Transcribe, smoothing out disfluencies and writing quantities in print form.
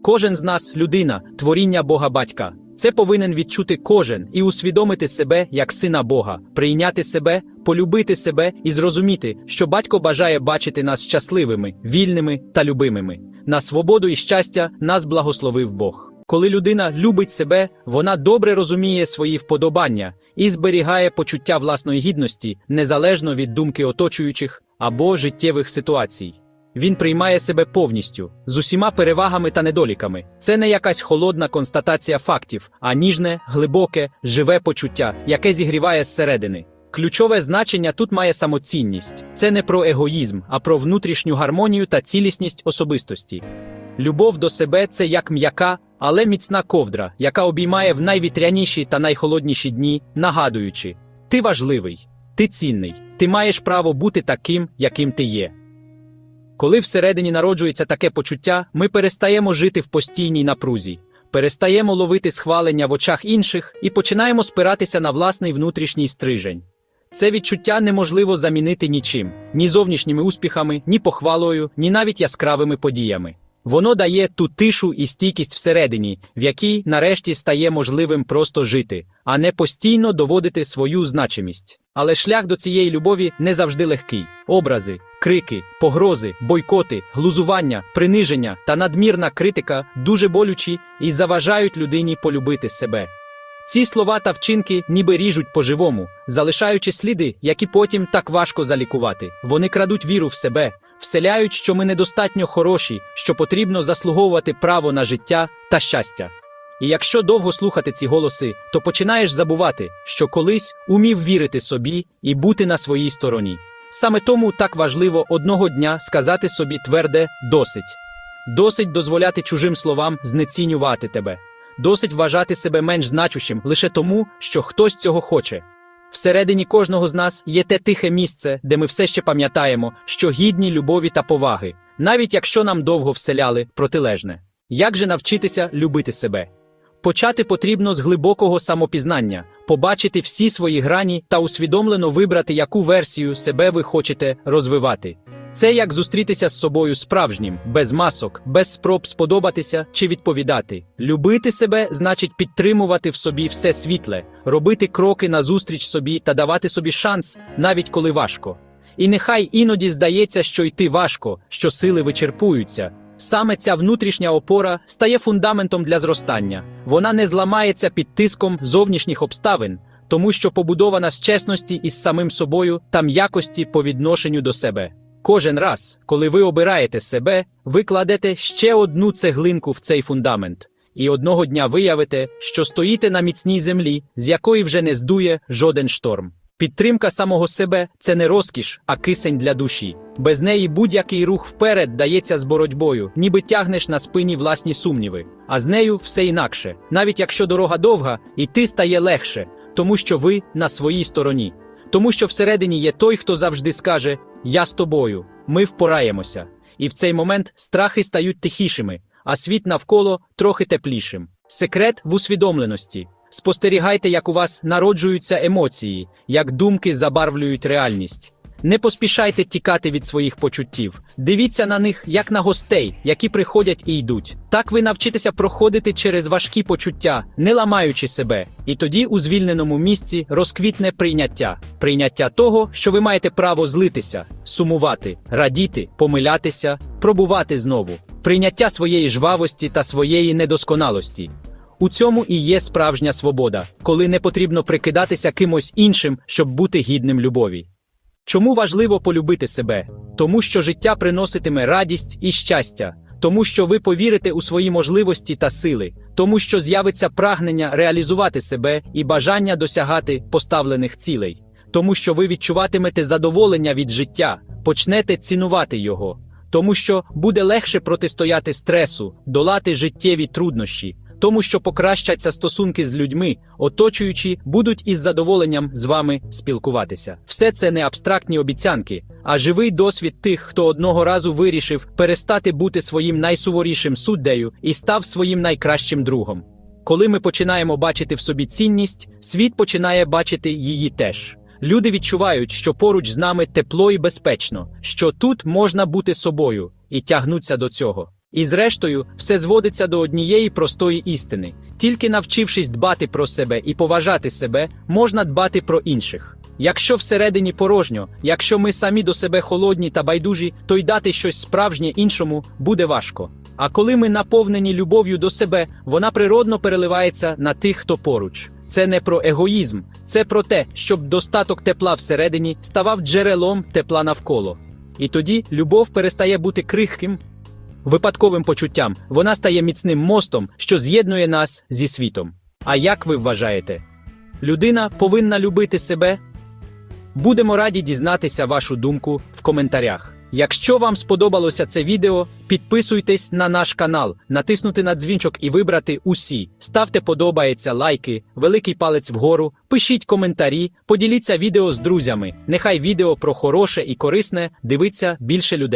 Кожен з нас – людина, творіння Бога Батька. Це повинен відчути кожен і усвідомити себе як сина Бога, прийняти себе, полюбити себе і зрозуміти, що Батько бажає бачити нас щасливими, вільними та любимими. На свободу і щастя нас благословив Бог. Коли людина любить себе, вона добре розуміє свої вподобання і зберігає почуття власної гідності, незалежно від думки оточуючих або життєвих ситуацій. Він приймає себе повністю, з усіма перевагами та недоліками. Це не якась холодна констатація фактів, а ніжне, глибоке, живе почуття, яке зігріває зсередини. Ключове значення тут має самоцінність. Це не про егоїзм, а про внутрішню гармонію та цілісність особистості. Любов до себе – це як м'яка, але міцна ковдра, яка обіймає в найвітряніші та найхолодніші дні, нагадуючи: ти важливий, ти цінний, ти маєш право бути таким, яким ти є. Коли всередині народжується таке почуття, ми перестаємо жити в постійній напрузі, перестаємо ловити схвалення в очах інших і починаємо спиратися на власний внутрішній стрижень. Це відчуття неможливо замінити нічим – ні зовнішніми успіхами, ні похвалою, ні навіть яскравими подіями. Воно дає ту тишу і стійкість всередині, в якій нарешті стає можливим просто жити, а не постійно доводити свою значимість. Але шлях до цієї любові не завжди легкий. Образи, крики, погрози, бойкоти, глузування, приниження та надмірна критика дуже болючі і заважають людині полюбити себе. Ці слова та вчинки ніби ріжуть по-живому, залишаючи сліди, які потім так важко залікувати. Вони крадуть віру в себе, вселяють, що ми недостатньо хороші, що потрібно заслуговувати право на життя та щастя. І якщо довго слухати ці голоси, то починаєш забувати, що колись умів вірити собі і бути на своїй стороні. Саме тому так важливо одного дня сказати собі тверде «досить». Досить дозволяти чужим словам знецінювати тебе. Досить вважати себе менш значущим лише тому, що хтось цього хоче. Всередині кожного з нас є те тихе місце, де ми все ще пам'ятаємо, що гідні любові та поваги, навіть якщо нам довго вселяли протилежне. Як же навчитися любити себе? Почати потрібно з глибокого самопізнання, побачити всі свої грані та усвідомлено вибрати, яку версію себе ви хочете розвивати. Це як зустрітися з собою справжнім, без масок, без спроб сподобатися чи відповідати. Любити себе значить підтримувати в собі все світле, робити кроки назустріч собі та давати собі шанс, навіть коли важко. І нехай іноді здається, що йти важко, що сили вичерпуються. Саме ця внутрішня опора стає фундаментом для зростання. Вона не зламається під тиском зовнішніх обставин, тому що побудована з чесності із самим собою та м'якості по відношенню до себе. Кожен раз, коли ви обираєте себе, ви кладете ще одну цеглинку в цей фундамент. І одного дня виявите, що стоїте на міцній землі, з якої вже не здує жоден шторм. Підтримка самого себе – це не розкіш, а кисень для душі. Без неї будь-який рух вперед дається з боротьбою, ніби тягнеш на спині власні сумніви. А з нею все інакше. Навіть якщо дорога довга, іти стає легше, тому що ви на своїй стороні. Тому що всередині є той, хто завжди скаже «Я з тобою, ми впораємося». І в цей момент страхи стають тихішими, а світ навколо трохи теплішим. Секрет в усвідомленості. Спостерігайте, як у вас народжуються емоції, як думки забарвлюють реальність. Не поспішайте тікати від своїх почуттів. Дивіться на них, як на гостей, які приходять і йдуть. Так ви навчитеся проходити через важкі почуття, не ламаючи себе. І тоді у звільненому місці розквітне прийняття. Прийняття того, що ви маєте право злитися, сумувати, радіти, помилятися, пробувати знову. Прийняття своєї жвавості та своєї недосконалості. У цьому і є справжня свобода, коли не потрібно прикидатися кимось іншим, щоб бути гідним любові. Чому важливо полюбити себе? Тому що життя приноситиме радість і щастя, тому що ви повірите у свої можливості та сили, тому що з'явиться прагнення реалізувати себе і бажання досягати поставлених цілей, тому що ви відчуватимете задоволення від життя, почнете цінувати його, тому що буде легше протистояти стресу, долати життєві труднощі, тому що покращаться стосунки з людьми, оточуючі будуть із задоволенням з вами спілкуватися. Все це не абстрактні обіцянки, а живий досвід тих, хто одного разу вирішив перестати бути своїм найсуворішим суддею і став своїм найкращим другом. Коли ми починаємо бачити в собі цінність, світ починає бачити її теж. Люди відчувають, що поруч з нами тепло і безпечно, що тут можна бути собою, і тягнуться до цього. І зрештою, все зводиться до однієї простої істини. Тільки навчившись дбати про себе і поважати себе, можна дбати про інших. Якщо всередині порожньо, якщо ми самі до себе холодні та байдужі, то й дати щось справжнє іншому буде важко. А коли ми наповнені любов'ю до себе, вона природно переливається на тих, хто поруч. Це не про егоїзм, це про те, щоб достаток тепла всередині ставав джерелом тепла навколо. І тоді любов перестає бути крихким, випадковим почуттям, вона стає міцним мостом, що з'єднує нас зі світом. А як ви вважаєте? Людина повинна любити себе? Будемо раді дізнатися вашу думку в коментарях. Якщо вам сподобалося це відео, підписуйтесь на наш канал, натиснути на дзвінчик і вибрати усі. Ставте подобається, лайки, великий палець вгору, пишіть коментарі, поділіться відео з друзями. Нехай відео про хороше і корисне дивиться більше людей.